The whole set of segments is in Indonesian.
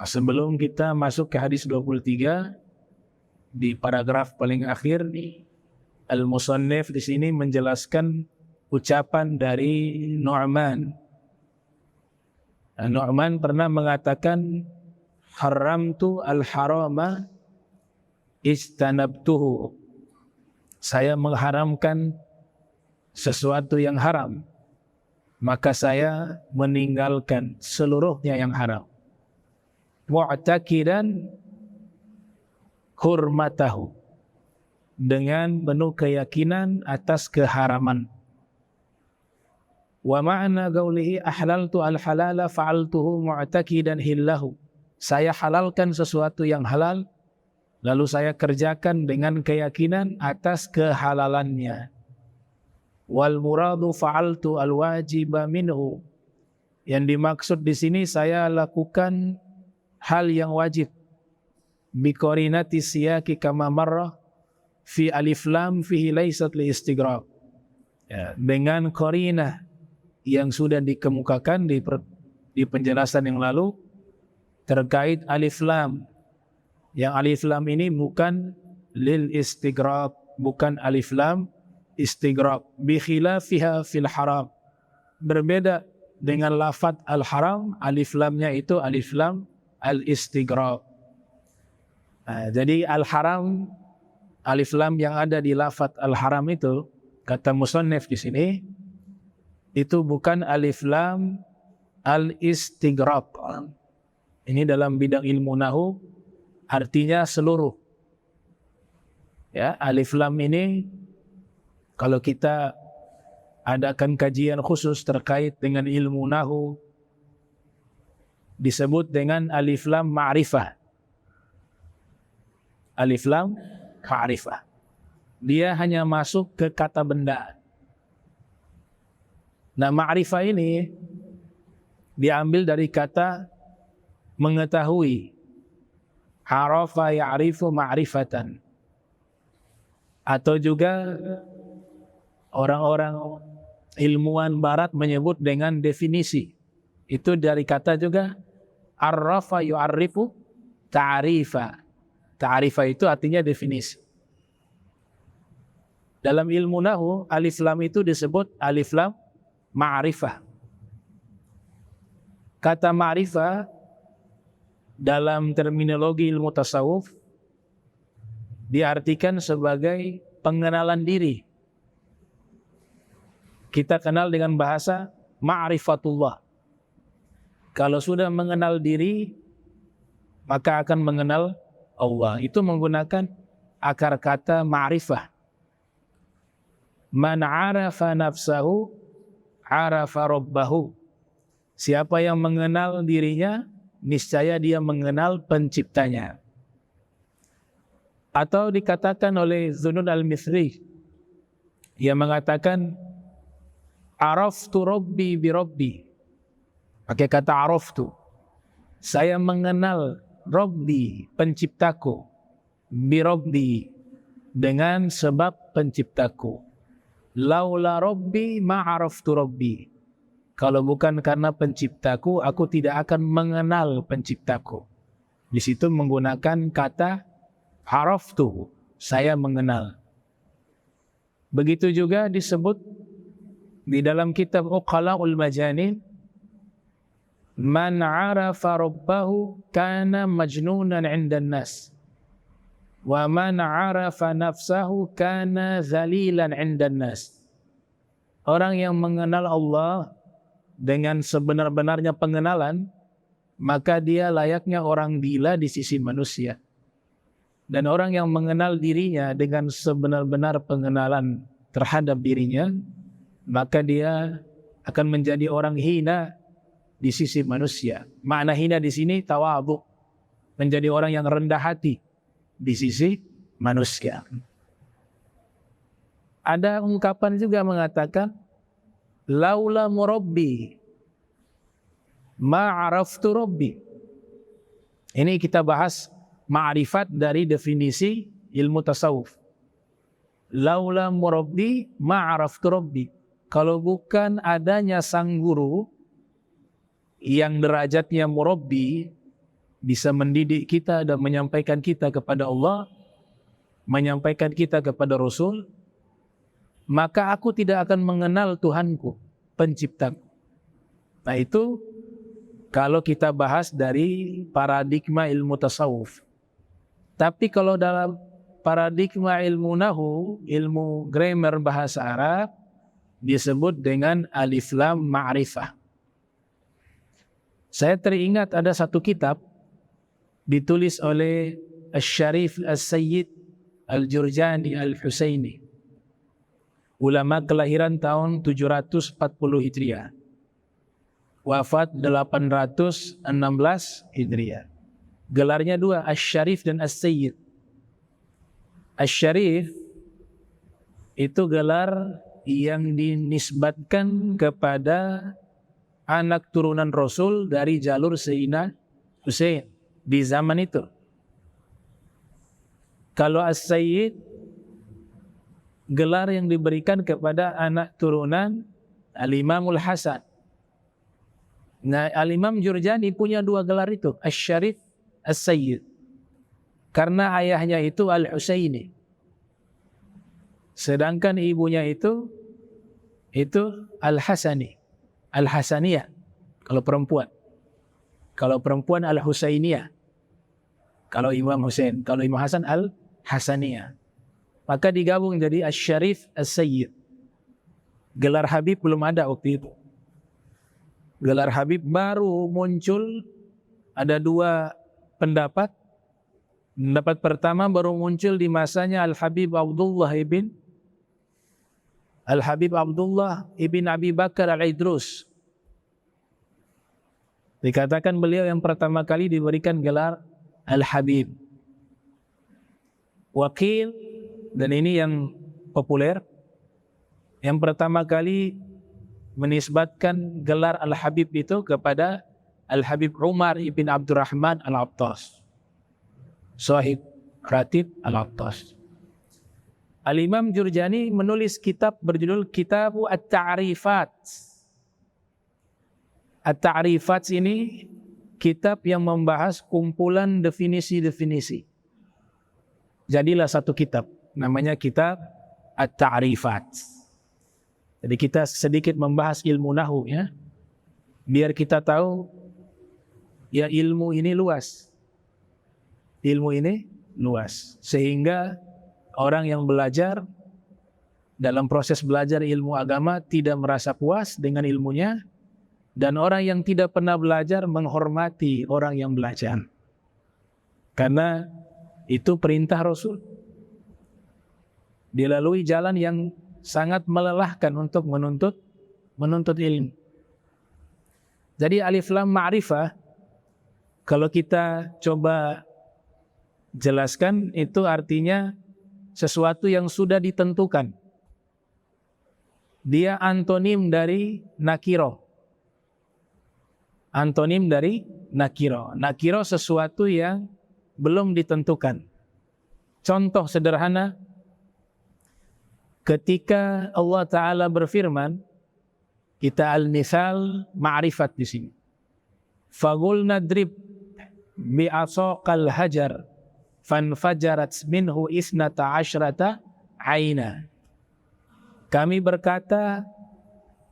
Sebelum kita masuk ke hadis 23, di paragraf paling akhir, Al-Musannif di sini menjelaskan ucapan dari Nu'man. Nu'man pernah mengatakan, haramtu al-harama istanabtuhu. Saya mengharamkan sesuatu yang haram, maka saya meninggalkan seluruhnya yang haram. Mu'taqidan hurmatahu, dengan penuh keyakinan atas keharaman. Wa ma'na qawlihi ahlaltu al-halala fa'altuhu mu'taqidan hillahu. Saya halalkan sesuatu yang halal, lalu saya kerjakan dengan keyakinan atas kehalalannya. Wal muradu fa'altu al-wajiba minhu. Yang dimaksud di sini saya lakukan hal yang wajib. Biqarinati siyaqi kama marra fi alif lam fihi laysat li istighraq. Ya, dengan qarinah yang sudah dikemukakan di penjelasan yang lalu terkait alif lam. Yang alif lam ini bukan lil istighraq, bukan alif lam istighraq. Bi khilafiha fil haram. Berbeda dengan lafaz al-haram, alif lamnya itu alif lam al-istighraq. Jadi al-haram, alif lam yang ada di lafaz al-haram itu, kata musannif di sini, itu bukan alif lam al-istighraq. Ini dalam bidang ilmu nahu artinya seluruh. Ya, alif lam ini kalau kita adakan kajian khusus terkait dengan ilmu nahu disebut dengan alif lam ma'rifah. Alif lam ma'rifah. Dia hanya masuk ke kata benda. Nah, ma'rifah ini diambil dari kata mengetahui. Arafa ya'rifu ma'rifatan. Atau juga orang-orang ilmuwan barat menyebut dengan definisi. Itu dari kata juga arrafa yu'arrifu ta'rifa. Ta'rifa itu artinya definisi. Dalam ilmu nahu, alif lam itu disebut alif lam ma'rifah. Kata ma'rifah dalam terminologi ilmu tasawuf diartikan sebagai pengenalan diri. Kita kenal dengan bahasa ma'rifatullah. Kalau sudah mengenal diri, maka akan mengenal Allah. Itu menggunakan akar kata ma'rifah. Man 'arafa nafsahu, 'arafa rabbahu. Siapa yang mengenal dirinya, niscaya dia mengenal penciptanya. Atau dikatakan oleh Zunnun al-Mithri, ia mengatakan araftu rabbi bi rabbi. Pakai kata araftu. Saya mengenal Rabbi, penciptaku, bi rabbi, dengan sebab penciptaku. Laula rabbi ma araftu rabbi. Kalau bukan karena penciptaku, aku tidak akan mengenal penciptaku. Di situ menggunakan kata araftu, saya mengenal. Begitu juga disebut di dalam kitab Uqala'ul Majanin, man 'arafa rabbahu kana majnunan 'indan nas, wa man 'arafa nafsahu kana dhalilan 'indan nas. Orang yang mengenal Allah dengan sebenar-benarnya pengenalan, maka dia layaknya orang gila di sisi manusia. Dan orang yang mengenal dirinya dengan sebenar-benar pengenalan terhadap dirinya, maka dia akan menjadi orang hina di sisi manusia. Makna hina di sini tawadhu, menjadi orang yang rendah hati di sisi manusia. Ada ungkapan juga mengatakan laula murabbi ma araftu rabbi. Ini kita bahas ma'rifat dari definisi ilmu tasawuf. Laula murabbi ma araftu rabbi. Kalau bukan adanya sang guru yang derajatnya murabbi, bisa mendidik kita dan menyampaikan kita kepada Allah, menyampaikan kita kepada Rasul, maka aku tidak akan mengenal Tuhanku, penciptaku. Nah itu kalau kita bahas dari paradigma ilmu tasawuf. Tapi kalau dalam paradigma ilmu nahu, ilmu grammar bahasa Arab, disebut dengan alif lam ma'rifah. Saya teringat ada satu kitab ditulis oleh Asy-Syarif As-Sayyid Al-Jurjani Al-Husaini, ulama kelahiran tahun 740 Hijriah, wafat 816 Hijriah. Gelarnya dua, Asy-Syarif dan As-Sayyid. Asy-Syarif itu gelar yang dinisbatkan kepada anak turunan Rasul dari jalur Sayyidina Husain di zaman itu. Kalau As-Sayyid, gelar yang diberikan kepada anak turunan Al-Imamul Hasan. Nah, Al-Imam Jurjani punya dua gelar itu, Asy-Syarif, As-Sayyid. Karena ayahnya itu Al-Husaini. Sedangkan ibunya itu Al-Hasani, Al-Hasaniyah kalau perempuan. Kalau perempuan Al-Husainiyah. Kalau Imam Husain, kalau Imam Hasan Al-Hasaniyah. Maka digabung jadi Asy-Syarif As-Sayyid. Gelar Habib belum ada waktu itu. Gelar Habib baru muncul, ada dua pendapat. Pendapat pertama baru muncul di masanya Al-Habib Abdullah ibn Abi Bakar Al-Idrus. Dikatakan beliau yang pertama kali diberikan gelar Al-Habib. Wakil, dan ini yang populer, yang pertama kali menisbatkan gelar Al-Habib itu kepada Al-Habib Umar ibn Abdurrahman Al-Attas, Sahib Ratib Al-Attas. Al-Imam Jurjani menulis kitab berjudul Kitabu At-Ta'rifat. At-Ta'rifat ini kitab yang membahas kumpulan definisi-definisi. Jadilah satu kitab, namanya Kitab At-Ta'rifat. Jadi kita sedikit membahas ilmu nahu ya, biar kita tahu ya ilmu ini luas. Ilmu ini luas, sehingga orang yang belajar dalam proses belajar ilmu agama tidak merasa puas dengan ilmunya, dan orang yang tidak pernah belajar menghormati orang yang belajar. Karena itu perintah Rasul. Dilalui jalan yang sangat melelahkan untuk menuntut ilmu. Jadi alif lam ma'rifah, kalau kita coba jelaskan, itu artinya sesuatu yang sudah ditentukan. Dia antonim dari nakiro. Antonim dari nakiro. Nakiro sesuatu yang belum ditentukan. Contoh sederhana, ketika Allah Ta'ala berfirman, kita al-misal ma'rifat di sini. Fagulna drib bi'asaqal hajar fanfajarat minhu isnata asyrata aina. Kami berkata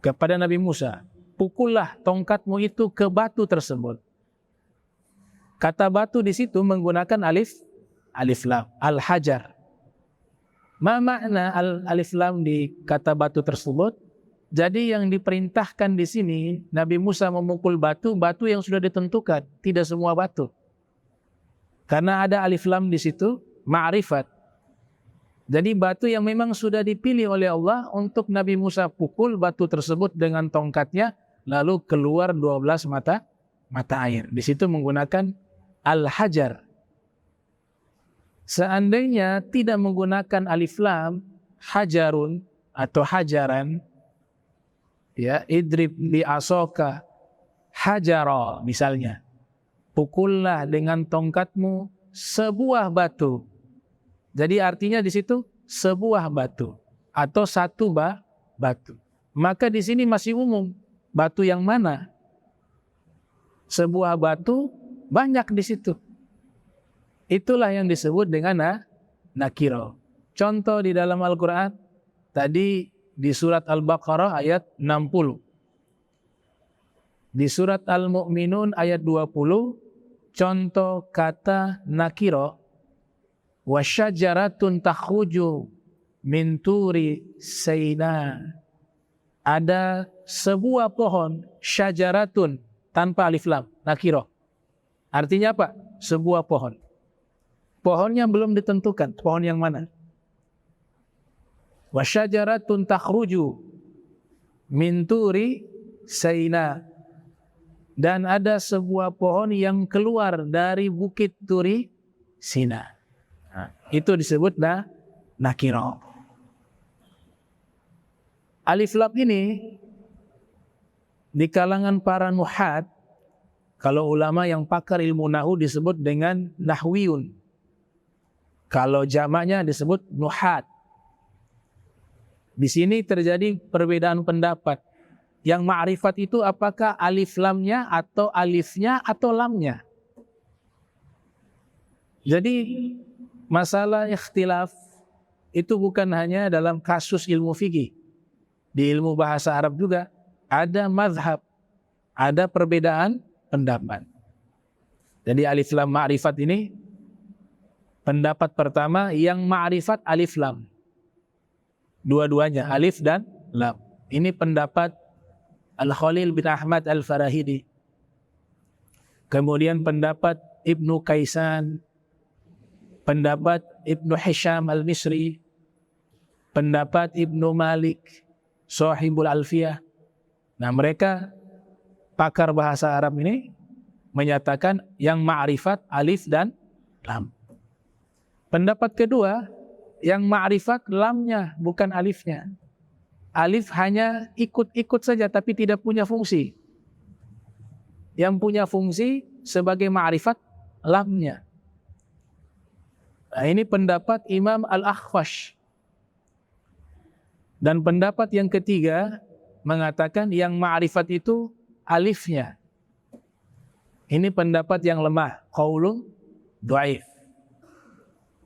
kepada Nabi Musa, pukullah tongkatmu itu ke batu tersebut. Kata batu di situ menggunakan alif lam, al-hajar. Ma makna alif lam di kata batu tersebut? Jadi yang diperintahkan di sini, Nabi Musa memukul batu yang sudah ditentukan, tidak semua batu. Karena ada alif lam di situ, ma'rifat. Jadi batu yang memang sudah dipilih oleh Allah untuk Nabi Musa pukul batu tersebut dengan tongkatnya, lalu keluar 12 mata air. Di situ menggunakan al-hajar. Seandainya tidak menggunakan alif lam, hajarun atau hajaran, ya, idrib bi asoka hajara misalnya, pukullah dengan tongkatmu sebuah batu. Jadi artinya di situ sebuah batu atau satu batu. Maka di sini masih umum, batu yang mana? Sebuah batu Banyak di situ. Itulah yang disebut dengan nakiro. Contoh di dalam Al-Quran, tadi di surat Al-Baqarah ayat 60. Di surat Al-Mu'minun ayat 20, contoh kata nakiro, wasyajaratun takhruju min turi Saina. Ada sebuah pohon, syajaratun, tanpa alif lam, nakiro. Artinya apa? Sebuah pohon. Pohonnya belum ditentukan, pohon yang mana. Wasyajaratun takhruju min turi Saina. Dan ada sebuah pohon yang keluar dari bukit Turi Sina. Nah, itu disebut nakiro. Alif lam ini di kalangan para nuhat, kalau ulama yang pakar ilmu nahu disebut dengan nahwiyun. Kalau jamaknya disebut nuhat. Di sini terjadi perbedaan pendapat. Yang ma'rifat itu apakah alif lamnya atau alifnya atau lamnya. Jadi masalah ikhtilaf itu bukan hanya dalam kasus ilmu fikih. Di ilmu bahasa Arab juga ada mazhab, ada perbedaan pendapat. Jadi alif lam ma'rifat ini, pendapat pertama yang ma'rifat alif lam. Dua-duanya alif dan lam. Ini pendapat Al-Khalil bin Ahmad Al-Farahidi. Kemudian pendapat Ibnu Kaisan, pendapat Ibnu Hisham Al-Misri, pendapat Ibnu Malik, Sahibul Alfiyah. Nah, mereka pakar bahasa Arab ini menyatakan yang ma'rifat alif dan lam. Pendapat kedua, yang ma'rifat lamnya bukan alifnya. Alif hanya ikut-ikut saja tapi tidak punya fungsi. Yang punya fungsi sebagai ma'rifat lamnya. Nah, ini pendapat Imam Al-Akhfash. Dan pendapat yang ketiga mengatakan yang ma'rifat itu alifnya. Ini pendapat yang lemah, qaulun dhaif.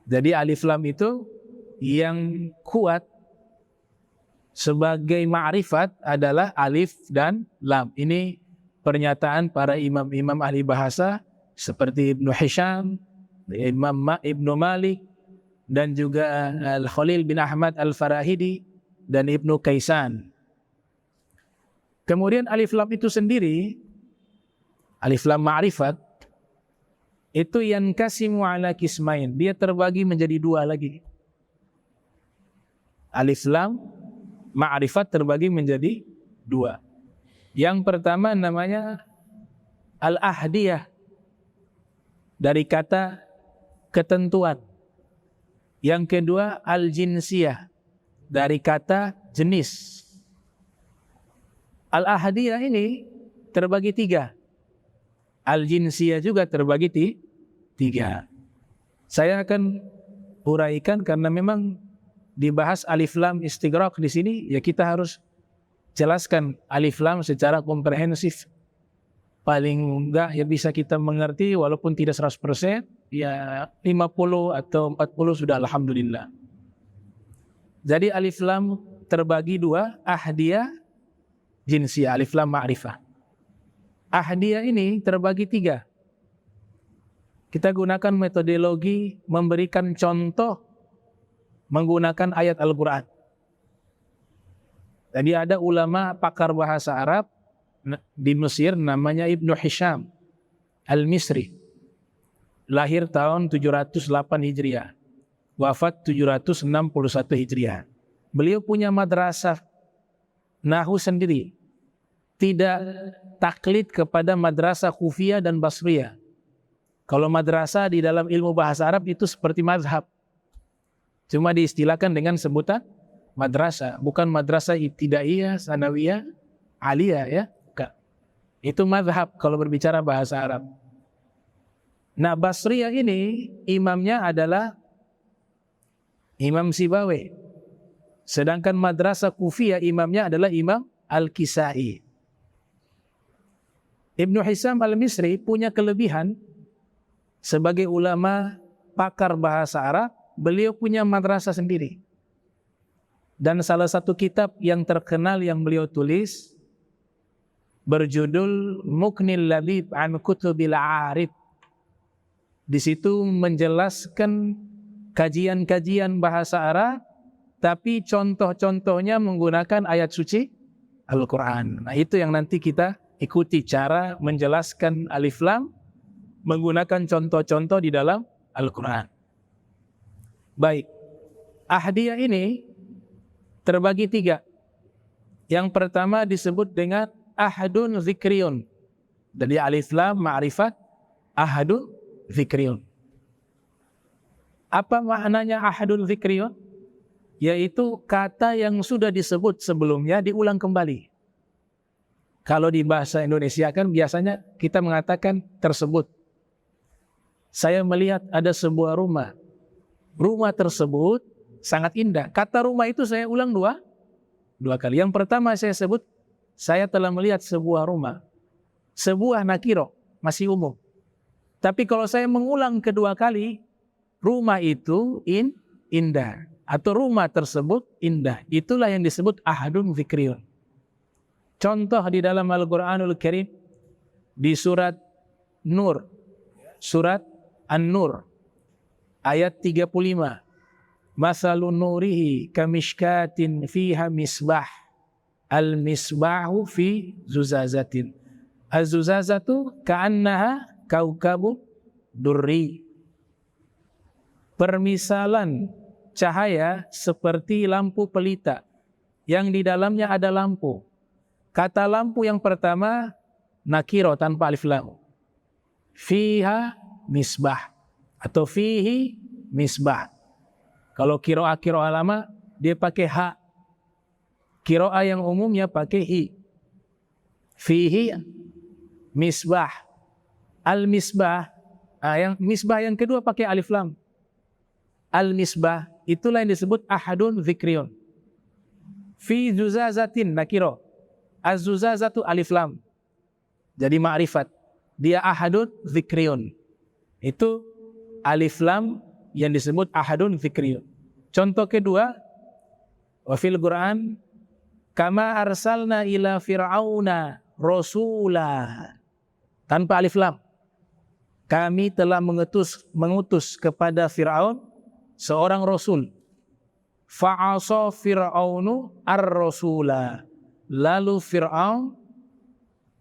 Jadi alif lam itu yang kuat sebagai ma'rifat adalah alif dan lam. Ini pernyataan para imam-imam ahli bahasa seperti Ibnu Hisham, Ibnu Malik, dan juga Al-Khalil bin Ahmad Al-Farahidi dan Ibnu Kaisan. Kemudian alif lam itu sendiri, alif lam ma'rifat, itu yankasimu ala kismain. Dia terbagi menjadi dua lagi. Alif lam ma'rifat terbagi menjadi dua. Yang pertama namanya al-ahdiyah, dari kata ketentuan. Yang kedua al-jinsiyah, dari kata jenis. Al-ahdiyah ini terbagi tiga. Al-jinsiyah juga terbagi tiga. Saya akan uraikan karena memang dibahas alif lam istighraq di sini, ya kita harus jelaskan alif lam secara komprehensif. Paling enggak ya bisa kita mengerti walaupun tidak 100%, ya 50 atau 40 sudah alhamdulillah. Jadi alif lam terbagi dua, ahdiyah, jinsiyah, alif lam ma'rifah. Ahdiyah ini terbagi tiga. Kita gunakan metodologi memberikan contoh menggunakan ayat Al-Quran. Jadi ada ulama pakar bahasa Arab di Mesir namanya Ibnu Hisham Al-Misri. Lahir tahun 708 Hijriah. Wafat 761 Hijriah. Beliau punya madrasah nahu sendiri. Tidak taklid kepada madrasah Kufiyah dan Basriyah. Kalau madrasah di dalam ilmu bahasa Arab itu seperti mazhab. Cuma diistilahkan dengan sebutan madrasah, bukan madrasah ibtidaiyah, sanawiyah, aliyah ya. Bukan. Itu mazhab kalau berbicara bahasa Arab. Nah, Basriyah ini imamnya adalah Imam Sibawi. Sedangkan madrasah Kufiyah imamnya adalah Imam Al-Kisai. Ibnu Hisham Al-Misri punya kelebihan sebagai ulama pakar bahasa Arab, beliau punya madrasah sendiri. Dan salah satu kitab yang terkenal yang beliau tulis berjudul Muqnil Labib an Kutubil Arif. Di situ menjelaskan kajian-kajian bahasa Arab, tapi contoh-contohnya menggunakan ayat suci Al-Quran. Nah, itu yang nanti kita ikuti cara menjelaskan alif lam menggunakan contoh-contoh di dalam Al-Quran. Baik, ahdiyah ini terbagi 3. Yang pertama disebut dengan ahadun zikriyun. Jadi alif lam ma'rifat, ahadun zikriyun. Apa maknanya ahadun zikriyun? Yaitu kata yang sudah disebut sebelumnya diulang kembali. Kalau di bahasa Indonesia kan biasanya kita mengatakan tersebut. Saya melihat ada sebuah rumah. Rumah tersebut sangat indah. Kata rumah itu saya ulang dua kali. Yang pertama saya sebut, saya telah melihat sebuah rumah. Sebuah nakiro, masih umum. Tapi kalau saya mengulang kedua kali, rumah itu indah. Atau rumah tersebut indah. Itulah yang disebut ahadun zikriyun. Contoh di dalam Al-Quranul Karim, di surat Nur, surat An-Nur, ayat 35. Masalun nurihi kamishkatin fiha misbah. Al-misbahu fi zuzazatin. Az-zuzazatu ka'annaha kaukabu durri. Permisalan cahaya seperti lampu pelita yang di dalamnya ada lampu. Kata lampu yang pertama nakiro tanpa alif lam. Fiha misbah atau fihi misbah. Kalau kiroah lama dia pakai ha. Kiroah yang umumnya pakai hi. Fihi misbah. Al misbah. Yang misbah yang kedua pakai alif lam. Al misbah itulah yang disebut ahadun zikriyun. Fi zuzazatin nakiro. Az-zuzazatu alif lam. Jadi ma'rifat. Dia ahadun zikriyun. Itu alif lam yang disebut ahadun zikriyun. Contoh kedua, wa fil Qur'an kama arsalna ila fir'auna rasula. Tanpa alif lam. Kami telah mengutus kepada Fir'aun seorang rasul. Fa'asa fir'aunu ar-rasula. Lalu Fir'aun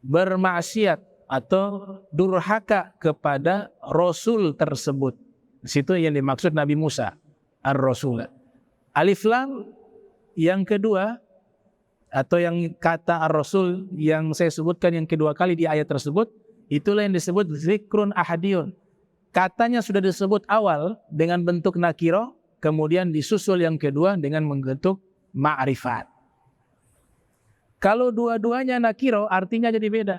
bermaksiat atau durhaka kepada rasul tersebut. Di situ yang dimaksud Nabi Musa ar-rasula. Alif lam yang kedua atau yang kata ar-rasul yang saya sebutkan yang kedua kali di ayat tersebut, itulah yang disebut zikrun ahadiyun. Katanya sudah disebut awal dengan bentuk nakiro, kemudian disusul yang kedua dengan bentuk ma'rifat. Kalau dua-duanya nakiro, artinya jadi beda.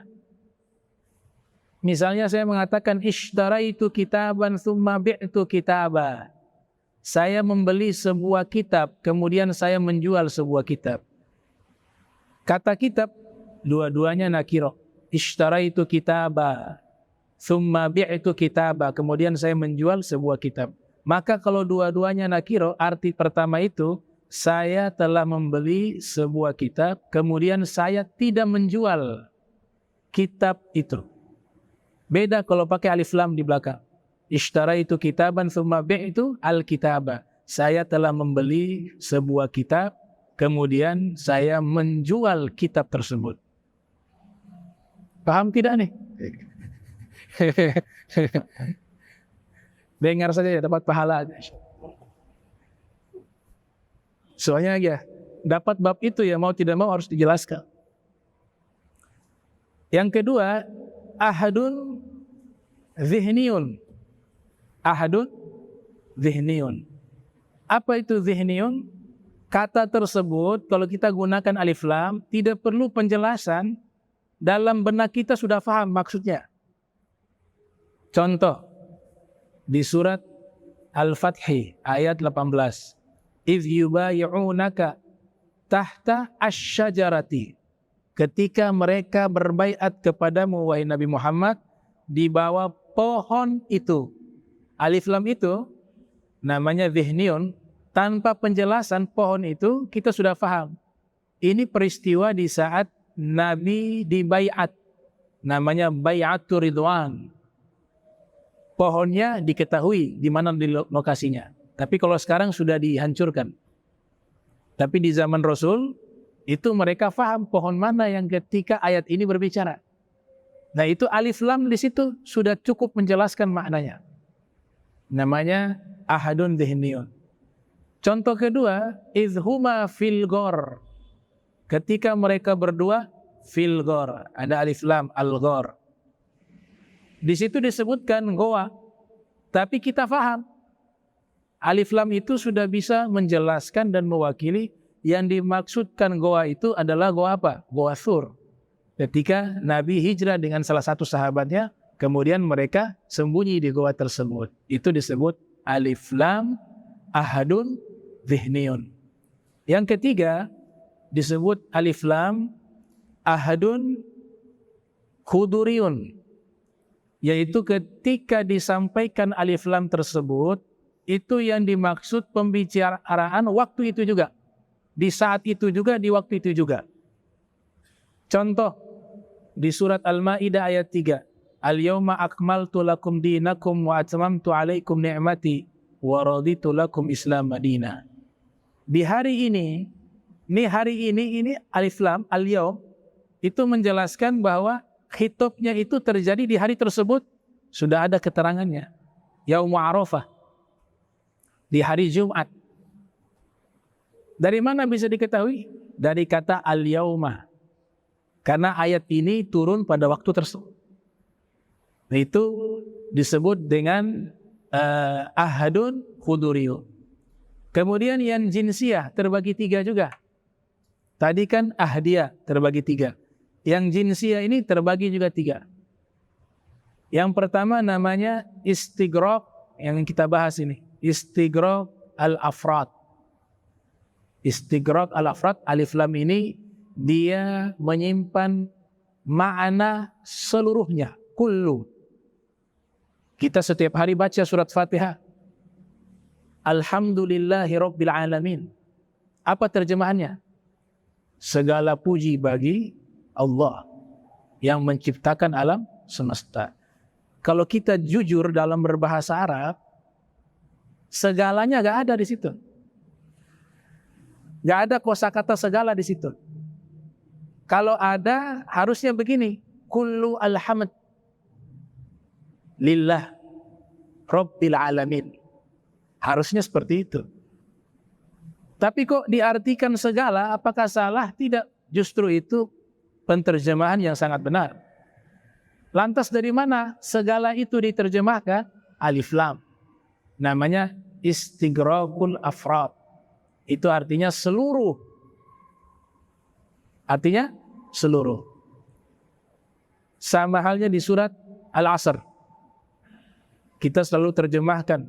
Misalnya saya mengatakan ishtaraitu kitaban tsumma bi'tu kitaba. Saya membeli sebuah kitab, kemudian saya menjual sebuah kitab. Kata kitab, dua-duanya nakiro. Ishtaraitu kitaba, tsumma bi'tu kitaba. Kemudian saya menjual sebuah kitab. Maka kalau dua-duanya nakiro, arti pertama itu, saya telah membeli sebuah kitab, kemudian saya tidak menjual kitab itu. Beda kalau pakai alif lam di belakang. Ishtaraitu kitaban tsumma bi'tu al-kitaba. Saya telah membeli sebuah kitab, kemudian saya menjual kitab tersebut. Paham tidak nih? Dengar saja ya, dapat pahala. Soalnya ya, dapat bab itu ya mau tidak mau harus dijelaskan. Yang kedua, ahadun zihniyun. Ahadun zihniyun. Apa itu zihniyun? Kata tersebut kalau kita gunakan alif lam tidak perlu penjelasan, dalam benak kita sudah paham maksudnya. Contoh di surat Al-Fathi ayat 18. Idh yubayi'unaka tahta asy-syajarati. Ketika mereka berbaiat kepadamu wahai Nabi Muhammad di bawah pohon itu. Alif lam itu namanya dhihniyun. Tanpa penjelasan pohon itu kita sudah paham. Ini peristiwa di saat Nabi dibaiat. Namanya bai'atur ridwan. Pohonnya diketahui di mana di lokasinya. Tapi kalau sekarang sudah dihancurkan. Tapi di zaman Rasul, itu mereka faham pohon mana yang ketika ayat ini berbicara. Nah itu alif lam di situ sudah cukup menjelaskan maknanya. Namanya ahadun dhihniyun. Contoh kedua, izhuma fil ghor. Ketika mereka berdua fil ghor. Ada alif lam al-ghor. Di situ disebutkan goa. Tapi kita faham. Alif lam itu sudah bisa menjelaskan dan mewakili yang dimaksudkan goa itu adalah goa apa? Goa Thur. Ketika Nabi hijrah dengan salah satu sahabatnya, kemudian mereka sembunyi di goa tersebut. Itu disebut alif lam ahadun dhihniyun. Yang ketiga disebut alif lam ahadun khuduriyun. Yaitu ketika disampaikan alif lam tersebut, itu yang dimaksud pembicaraan waktu itu juga. Di saat itu juga, di waktu itu juga. Contoh, di surat Al-Ma'idah ayat 3. Al-yawma akmaltu lakum dinakum wa atmamtu alaikum ni'mati wa raditu lakum Islam Madinah. Di hari ini alif lam, al-yawm, itu menjelaskan bahwa khitabnya itu terjadi di hari tersebut. Sudah ada keterangannya. Yaum Arafah. Di hari Jumat. Dari mana bisa diketahui? Dari kata al-yauma. Karena ayat ini turun pada waktu tersebut. Nah, itu disebut dengan ahadun khuduriyun. Kemudian yang jinsiyah terbagi 3 juga. Tadi kan ahdiyah terbagi 3. Yang jinsiyah ini terbagi juga 3. Yang pertama namanya istighraq, yang kita bahas ini. Istighraq al-afrad. Istighraq al-afrad, alif lam ini dia menyimpan makna seluruhnya, kullu. Kita setiap hari baca surat Fatihah. Alhamdulillahi Rabbil Alamin. Apa terjemahannya? Segala puji bagi Allah yang menciptakan alam semesta. Kalau kita jujur dalam berbahasa Arab, segalanya gak ada di situ. Gak ada kosakata segala di situ. Kalau ada, harusnya begini. Kullu alhamd lillah Rabbil Alamin. Harusnya seperti itu. Tapi kok diartikan segala, apakah salah? Tidak. Justru itu penterjemahan yang sangat benar. Lantas dari mana segala itu diterjemahkan? Alif lam. Namanya istighraqul afrad. Itu artinya seluruh. Artinya seluruh. Sama halnya di surat Al-Asr. Kita selalu terjemahkan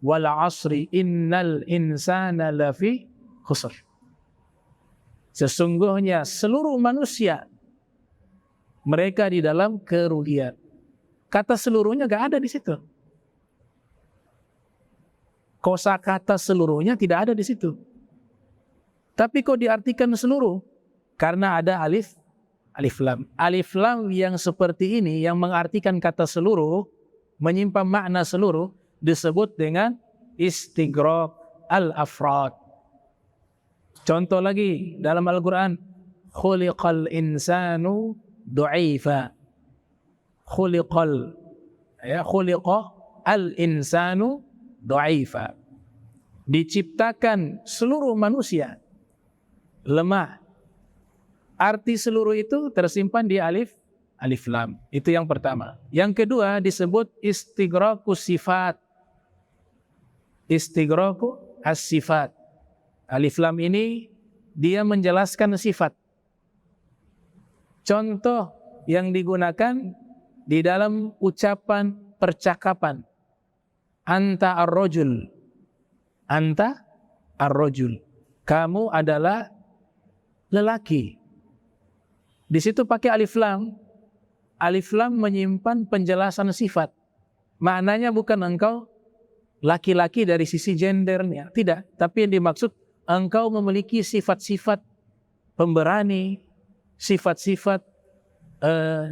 wal asri innal insana lafi khusr. Sesungguhnya seluruh manusia mereka di dalam kerugian. Kata seluruhnya gak ada di situ. Kosakata seluruhnya tidak ada di situ. Tapi kok diartikan seluruh? Karena ada alif lam. Alif lam yang seperti ini yang mengartikan kata seluruh, menyimpan makna seluruh, disebut dengan istighraq al-afrad. Contoh lagi dalam Al-Quran, khuliqal insanu du'ifa. Khuliqa al-insanu du'ifa. Diciptakan seluruh manusia lemah. Arti seluruh itu tersimpan di alif lam. Itu yang pertama. Yang kedua disebut istighraqus sifat. Istighraqu as-sifat. Alif lam ini dia menjelaskan sifat. Contoh yang digunakan di dalam ucapan percakapan. Anta ar-rajul. Anta ar-rajul. Kamu adalah lelaki. Di situ pakai alif lam. Alif lam menyimpan penjelasan sifat. maknanya bukan engkau laki-laki dari sisi gendernya, tidak. Tapi yang dimaksud engkau memiliki sifat-sifat pemberani, sifat-sifat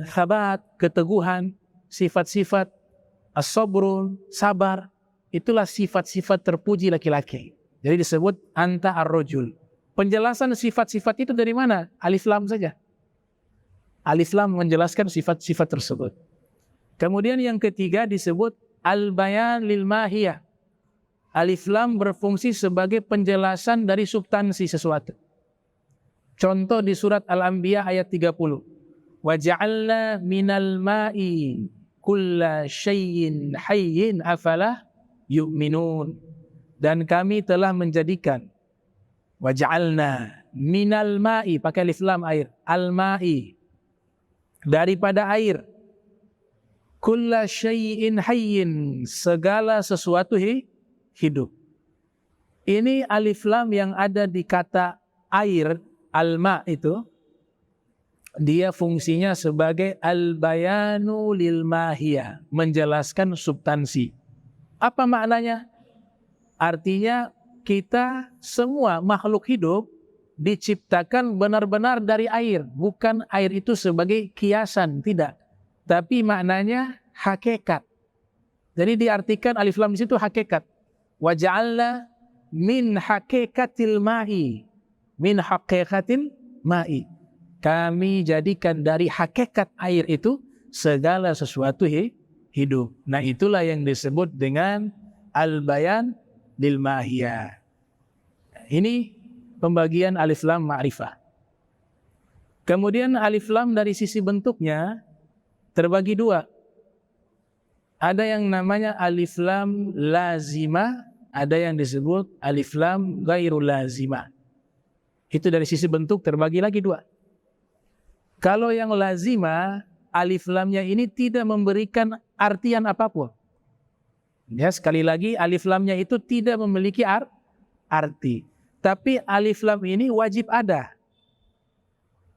sabat, keteguhan, sifat-sifat as-sabrun, sabar. Itulah sifat-sifat terpuji laki-laki. Jadi disebut anta ar-rajul. Penjelasan sifat-sifat itu dari mana? Alif lam saja. Alif lam menjelaskan sifat-sifat tersebut. Kemudian yang ketiga disebut al-bayan lil mahiyah. Alif lam berfungsi sebagai penjelasan dari substansi sesuatu. Contoh di surat Al-Anbiya ayat 30. Wa ja'alna minal ma'i kulla syai'in hayyin afala yu'minun. Dan kami telah menjadikan wa ja'alna minal ma'i, pakai alif lam air, al-ma'i, daripada air, kulla syai'in hayyin, segala sesuatu hidup. Ini alif lam yang ada di kata air, al-ma itu, dia fungsinya sebagai al-bayanu lil mahiyah, menjelaskan substansi. Apa maknanya? Artinya kita semua makhluk hidup diciptakan benar-benar dari air, bukan air itu sebagai kiasan, tidak. Tapi maknanya hakikat. Jadi diartikan alif lam di situ hakikat. Wa ja'alna min hakikatil ma'i. Min hakikatil ma'i. Kami jadikan dari hakikat air itu segala sesuatu hidup. Nah, itulah yang disebut dengan al-bayan lil mahiyah. Ini pembagian alif lam ma'rifah. Kemudian alif lam dari sisi bentuknya terbagi dua. Ada yang namanya alif lam lazimah, ada yang disebut alif lam ghairu lazimah. Itu dari sisi bentuk terbagi lagi dua. Kalau yang lazimah, alif lamnya ini tidak memberikan artian apapun. Ya, sekali lagi alif lamnya itu tidak memiliki arti. Tapi alif lam ini wajib ada.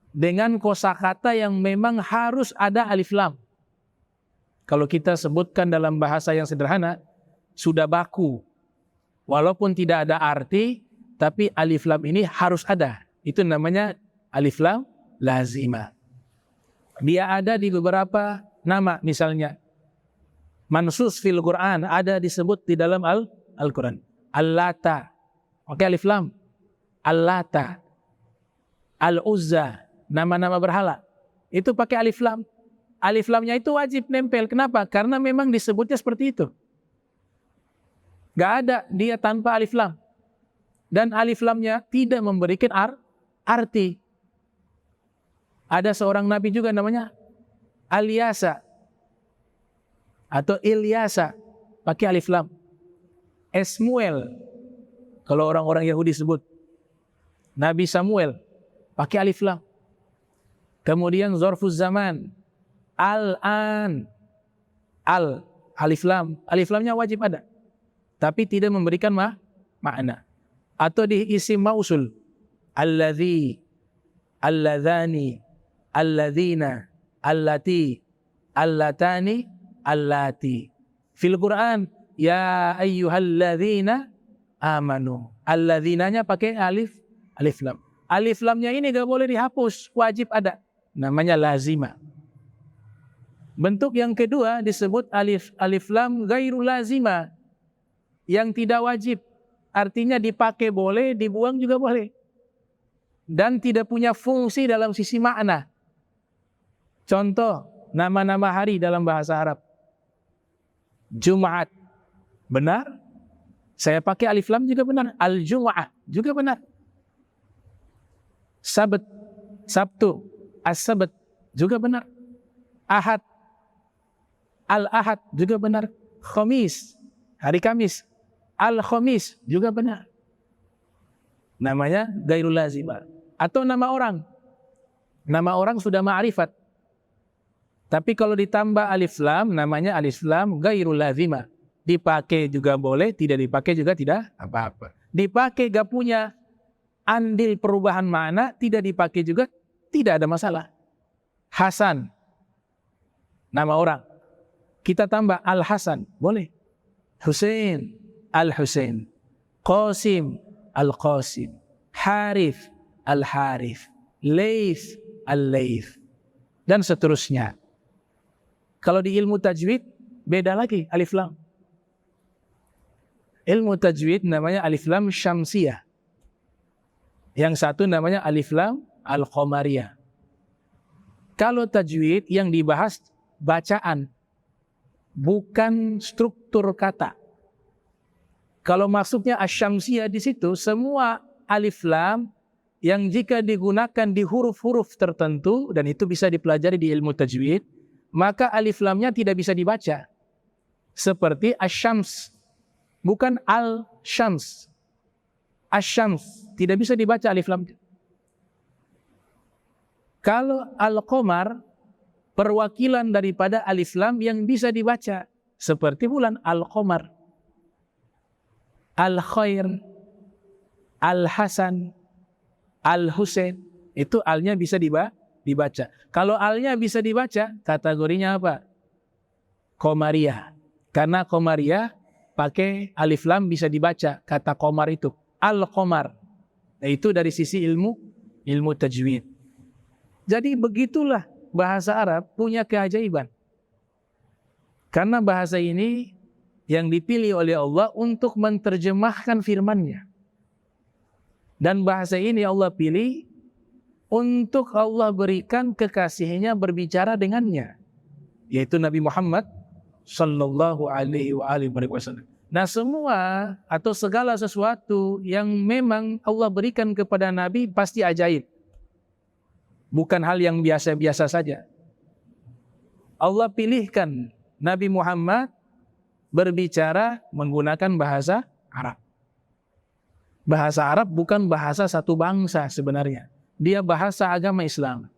Dengan kosakata yang memang harus ada alif lam. Kalau kita sebutkan dalam bahasa yang sederhana, sudah baku. Walaupun tidak ada arti, tapi alif lam ini harus ada. Itu namanya alif lam lazimah. Dia ada di beberapa nama, misalnya mansus fil Quran, ada disebut di dalam Al-Quran. Al-Lata, oke, alif lam. Al-Lata, Al-Uzza, nama-nama berhala. Itu pakai alif lam. Alif lamnya itu wajib nempel. Kenapa? Karena memang disebutnya seperti itu. Gak ada dia tanpa alif lam. Dan alif lamnya tidak memberikan arti. Ada seorang nabi juga namanya Alyasa atau Ilyasa, pakai alif lam. Esmuel, kalau orang-orang Yahudi sebut. Nabi Samuel, pakai alif lam. Kemudian Zorfuz Zaman, Al-An, alif lam. Alif lamnya wajib ada, tapi tidak memberikan makna. Atau di isim mausul, alladzi, alladzani, alladzina, allati, allatani, allati. Fil Quran, ya ayyuhalladzina amanu. Alladzinanya pakai alif lam. Alif lamnya ini gak boleh dihapus, wajib ada. Namanya lazimah. Bentuk yang kedua disebut alif lam ghairu lazimah, yang tidak wajib. Artinya dipakai boleh, dibuang juga boleh. Dan tidak punya fungsi dalam sisi makna. Contoh, nama-nama hari dalam bahasa Arab. Jumat, benar. Saya pakai alif lam juga benar. Al-Jum'ah juga benar. Sabat, Sabtu, As-Sabat juga benar. Ahad, Al-Ahad juga benar. Khamis, hari Kamis. Al-Khamis juga benar. Namanya ghairul lazimah. Atau nama orang. Nama orang sudah ma'rifat. Tapi kalau ditambah alif lam, namanya alif lam ghairul lazimah. Dipakai juga boleh, tidak dipakai juga tidak apa-apa. Dipakai gak punya andil perubahan makna, tidak dipakai juga tidak ada masalah. Hasan, nama orang. kita tambah Al-Hasan, boleh. Husain, Al-Husain. Qasim, Al-Qasim. Harith, Al-Harith. Laith, Al-Laith. Dan seterusnya. Kalau di ilmu tajwid, beda lagi alif lam. Ilmu tajwid namanya alif lam syamsiyah. Yang satu namanya alif lam al-qamariyah. Kalau tajwid yang dibahas bacaan, bukan struktur kata. Kalau maksudnya asyamsiyah di situ, semua alif lam yang jika digunakan di huruf-huruf tertentu, dan itu bisa dipelajari di ilmu tajwid, maka alif lamnya tidak bisa dibaca. Seperti asyams, bukan al-syams. Asyams, tidak bisa dibaca alif lam. Kalau al-qamar, perwakilan daripada alif lam yang bisa dibaca. Seperti bulan al-qamar. Al-khair, al-hasan, al-husain. Itu alnya bisa dibaca. Kalau alnya bisa dibaca, kategorinya apa? Qamariyah. Karena qamariyah pakai alif lam bisa dibaca. Kata qamar itu. Al-qamar. Nah, itu dari sisi ilmu tajwid. Jadi begitulah bahasa Arab punya keajaiban. Karena bahasa ini yang dipilih oleh Allah untuk menerjemahkan firman-Nya. Dan bahasa ini Allah pilih untuk Allah berikan kekasihnya berbicara dengannya, yaitu Nabi Muhammad sallallahu alaihi wasallam. Nah, semua atau segala sesuatu yang memang Allah berikan kepada Nabi pasti ajaib. Bukan hal yang biasa-biasa saja. Allah pilihkan Nabi Muhammad berbicara menggunakan bahasa Arab. Bahasa Arab bukan bahasa satu bangsa sebenarnya. Dia bahasa agama Islam.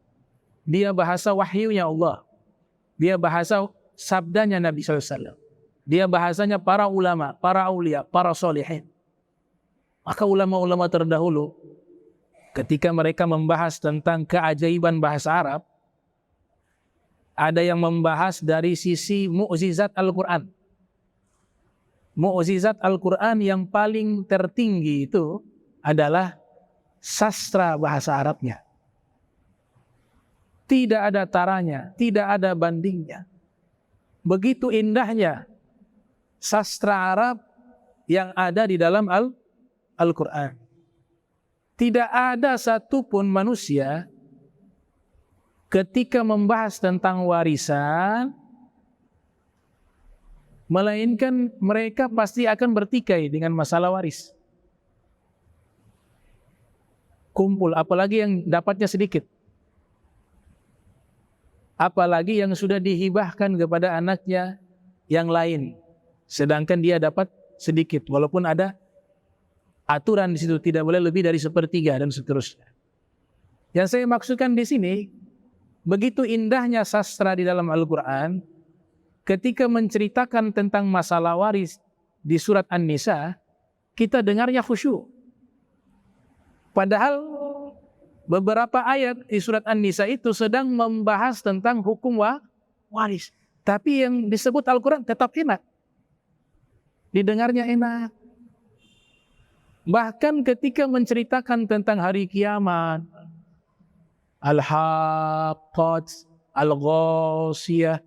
Dia bahasa wahyunya Allah. Dia bahasa sabdanya Nabi SAW. Dia bahasanya para ulama, para aulia, para solihin. Maka ulama-ulama terdahulu, ketika mereka membahas tentang keajaiban bahasa Arab, ada yang membahas dari sisi mukjizat Al-Quran. Mukjizat Al-Quran yang paling tertinggi itu adalah sastra bahasa Arabnya. Tidak ada taranya, tidak ada bandingnya. Begitu indahnya sastra Arab yang ada di dalam Al-Quran. Tidak ada satupun manusia ketika membahas tentang warisan, melainkan mereka pasti akan bertikai dengan masalah waris. Kumpul, apalagi yang dapatnya sedikit. Apalagi yang sudah dihibahkan kepada anaknya yang lain, sedangkan dia dapat sedikit, walaupun ada aturan di situ tidak boleh lebih dari 1/3 dan seterusnya. Yang saya maksudkan di sini, begitu indahnya sastra di dalam Al-Quran, ketika menceritakan tentang masalah waris di surat An-Nisa, kita dengarnya khusyuk. Padahal beberapa ayat di surat An-Nisa itu sedang membahas tentang hukum waris. Tapi yang disebut Al-Quran tetap enak. Didengarnya enak. Bahkan ketika menceritakan tentang hari kiamat, Al-Haqqat, Al-Ghasiyah,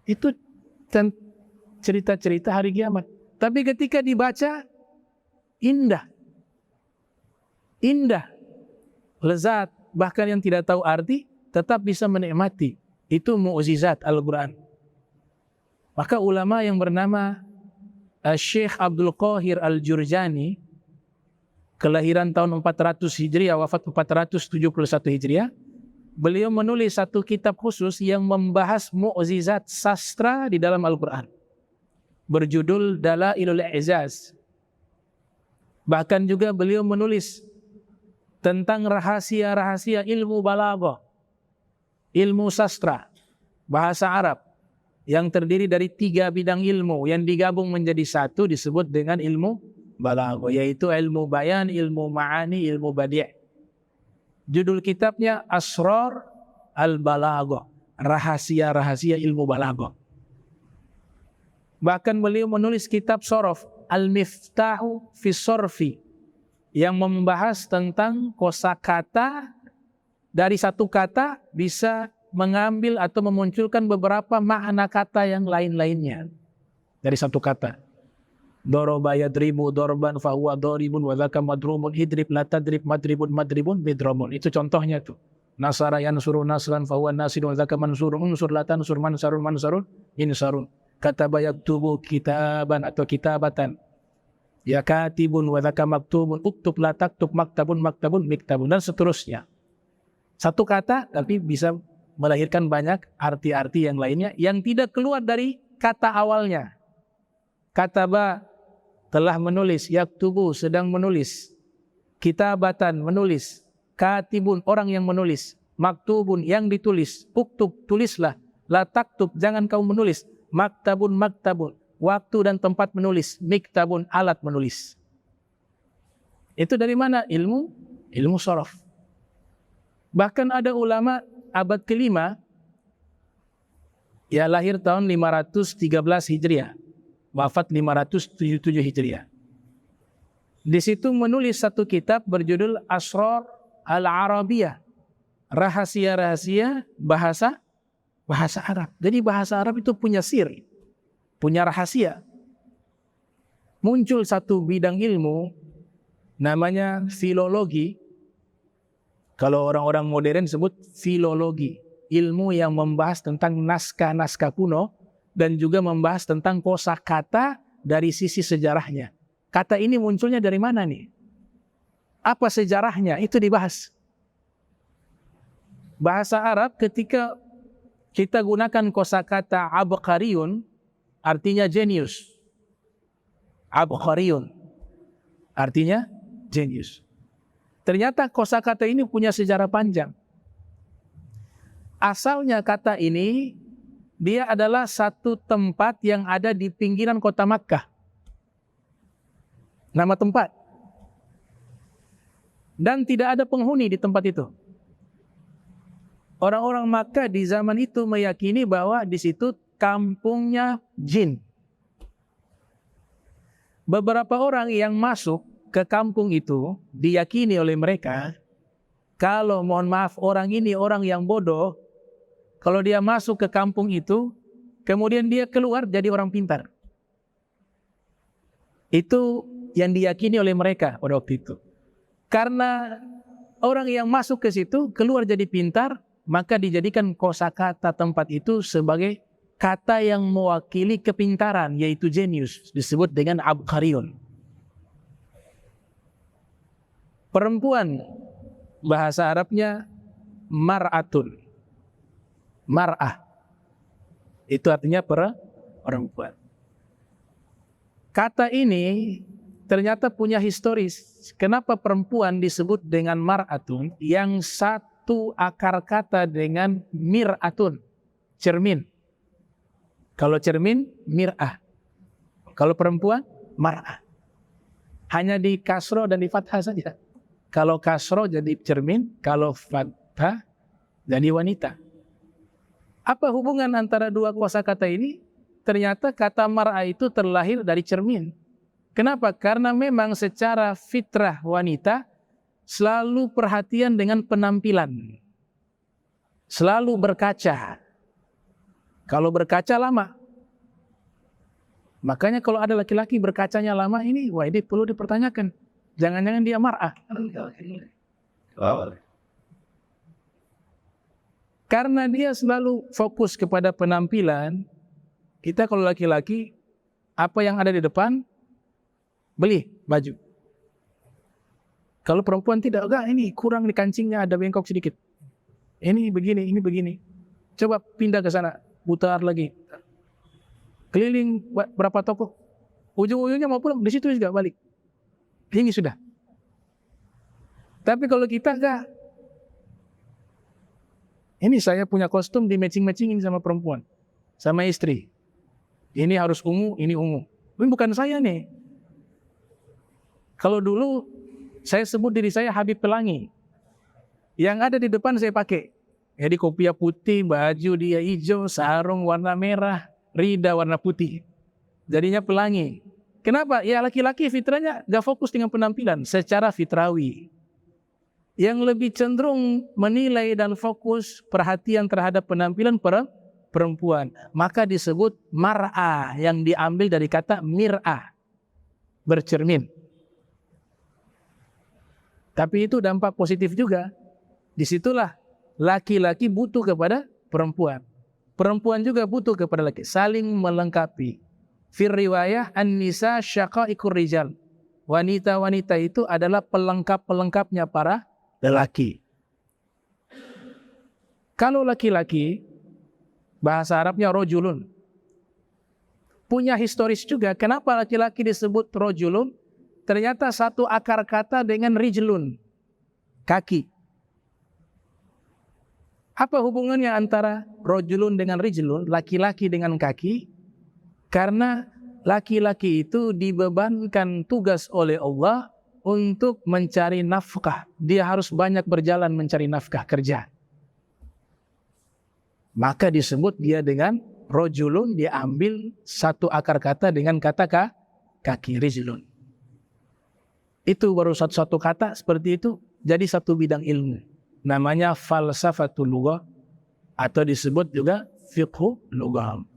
itu cerita-cerita hari kiamat. Tapi ketika dibaca, indah. Indah. Lezat. Bahkan yang tidak tahu arti, tetap bisa menikmati. Itu mukjizat Al-Quran. Maka ulama yang bernama Syekh Abdul Qahir Al-Jurjani, kelahiran tahun 400 Hijriah, wafat 471 Hijriah, beliau menulis satu kitab khusus yang membahas mukjizat sastra di dalam Al-Quran. Berjudul Dalailul I'jaz. Bahkan juga beliau menulis tentang rahasia-rahasia ilmu balaghah, ilmu sastra, bahasa Arab, yang terdiri dari 3 bidang ilmu yang digabung menjadi satu disebut dengan ilmu balaghah, yaitu ilmu bayan, ilmu ma'ani, ilmu badi'. Judul kitabnya Asrar al-Balaghah, rahasia-rahasia ilmu balaghah. Bahkan beliau menulis kitab Shorof, Al-Miftahu fi Sorfi, yang membahas tentang kosakata. Dari satu kata bisa mengambil atau memunculkan beberapa makna kata yang lain-lainnya. Dari satu kata. Doroba yadribu dorban fahuwa doribun wa dzaka madrumun idrib la tadrib madribun madribun bidramun. Itu contohnya tuh. Nasara yansuru nasran fahuwa nasirun wa dzaka mansurun unsur la tansur mansarun mansarun insarun. Kataba yaktubu kitaban atau kitabatan. Ya katibun wa dzaka maktubun uktub la taktub maktabun maktabun miktabun, dan seterusnya. Satu kata tapi bisa melahirkan banyak arti-arti yang lainnya yang tidak keluar dari kata awalnya. Kataba telah menulis, yaktubu sedang menulis, kitabatan menulis, katibun orang yang menulis, maktubun yang ditulis, uktub tulislah, la taktub jangan kau menulis, maktabun maktabun waktu dan tempat menulis, miktabun alat menulis. Itu dari mana? Ilmu shorof. Bahkan ada ulama abad ke-5, ya lahir tahun 513 Hijriah, wafat 577 Hijriah. Di situ menulis satu kitab berjudul Asrar Al-Arabiyah, rahasia-rahasia bahasa Arab. Jadi bahasa Arab itu punya sir, punya rahasia. Muncul satu bidang ilmu namanya filologi. Kalau orang-orang modern sebut filologi, ilmu yang membahas tentang naskah-naskah kuno dan juga membahas tentang kosakata dari sisi sejarahnya. Kata ini munculnya dari mana nih? Apa sejarahnya? Itu dibahas. Bahasa Arab ketika kita gunakan kosakata abqariyun, artinya jenius. Abqariyun artinya jenius. Ternyata kosakata ini punya sejarah panjang. Asalnya kata ini, dia adalah satu tempat yang ada di pinggiran kota Makkah. Nama tempat. Dan tidak ada penghuni di tempat itu. Orang-orang Makkah di zaman itu meyakini bahwa di situ kampungnya jin. Beberapa orang yang masuk ke kampung itu diyakini oleh mereka, kalau mohon maaf orang ini orang yang bodoh, kalau dia masuk ke kampung itu, kemudian dia keluar jadi orang pintar. Itu yang diyakini oleh mereka pada waktu itu. Karena orang yang masuk ke situ keluar jadi pintar, maka dijadikan kosakata tempat itu sebagai kata yang mewakili kepintaran, yaitu jenius, disebut dengan abqariyun. Perempuan, bahasa Arabnya mar'atun. Mar'ah. Itu artinya perempuan. Kata ini ternyata punya historis. Kenapa perempuan disebut dengan mar'atun yang satu akar kata dengan mir'atun, cermin. Kalau cermin, mir'ah. Kalau perempuan, mar'ah. Hanya di kasro dan di fathah saja. Kalau kasro jadi cermin, kalau fathah jadi wanita. Apa hubungan antara dua kosakata ini? Ternyata kata mar'ah itu terlahir dari cermin. Kenapa? Karena memang secara fitrah wanita selalu perhatian dengan penampilan. Selalu berkaca. Kalau berkaca lama. Makanya kalau ada laki-laki berkacanya lama ini, wah ini perlu dipertanyakan. Jangan-jangan dia mar'ah. Karena dia selalu fokus kepada penampilan. Kita kalau laki-laki, apa yang ada di depan, beli baju. Kalau perempuan tidak, enggak ini kurang di kancingnya, ada bengkok sedikit. Ini begini, ini begini. Coba pindah ke sana, putar lagi. Keliling berapa toko. Ujung-ujungnya mau pulang, di situ juga balik. Ini sudah. Tapi kalau kita enggak. Ini saya punya kostum di matching-matchingin sama perempuan. Sama istri. Ini harus ungu, ini ungu. Ini bukan saya nih. Kalau dulu saya sebut diri saya Habib Pelangi. Yang ada di depan saya pakai. Jadi kopiah putih, baju dia hijau, sarung warna merah, rida warna putih. Jadinya pelangi. Kenapa? Ya laki-laki fitrahnya gak fokus dengan penampilan secara fitrawi. Yang lebih cenderung menilai dan fokus perhatian terhadap penampilan perempuan. Maka disebut mar'ah, yang diambil dari kata mir'ah, bercermin. Tapi itu dampak positif juga. Disitulah laki-laki butuh kepada perempuan. Perempuan juga butuh kepada laki. Saling melengkapi. Fir riwayah an-nisa syaqaiqur rijal. Wanita-wanita itu adalah pelengkap-pelengkapnya para lelaki. Kalau laki-laki, bahasa Arabnya rojulun. Punya historis juga. Kenapa laki-laki disebut rojulun? Ternyata satu akar kata dengan rijlun, kaki. Apa hubungannya antara rojulun dengan rijlun, laki-laki dengan kaki? Karena laki-laki itu dibebankan tugas oleh Allah untuk mencari nafkah. Dia harus banyak berjalan mencari nafkah kerja. Maka disebut dia dengan rojulun, dia ambil satu akar kata dengan kata kaki, rijlun. Itu baru satu kata seperti itu jadi satu bidang ilmu. Namanya falsafatul lughah atau disebut juga fiqhu lughah.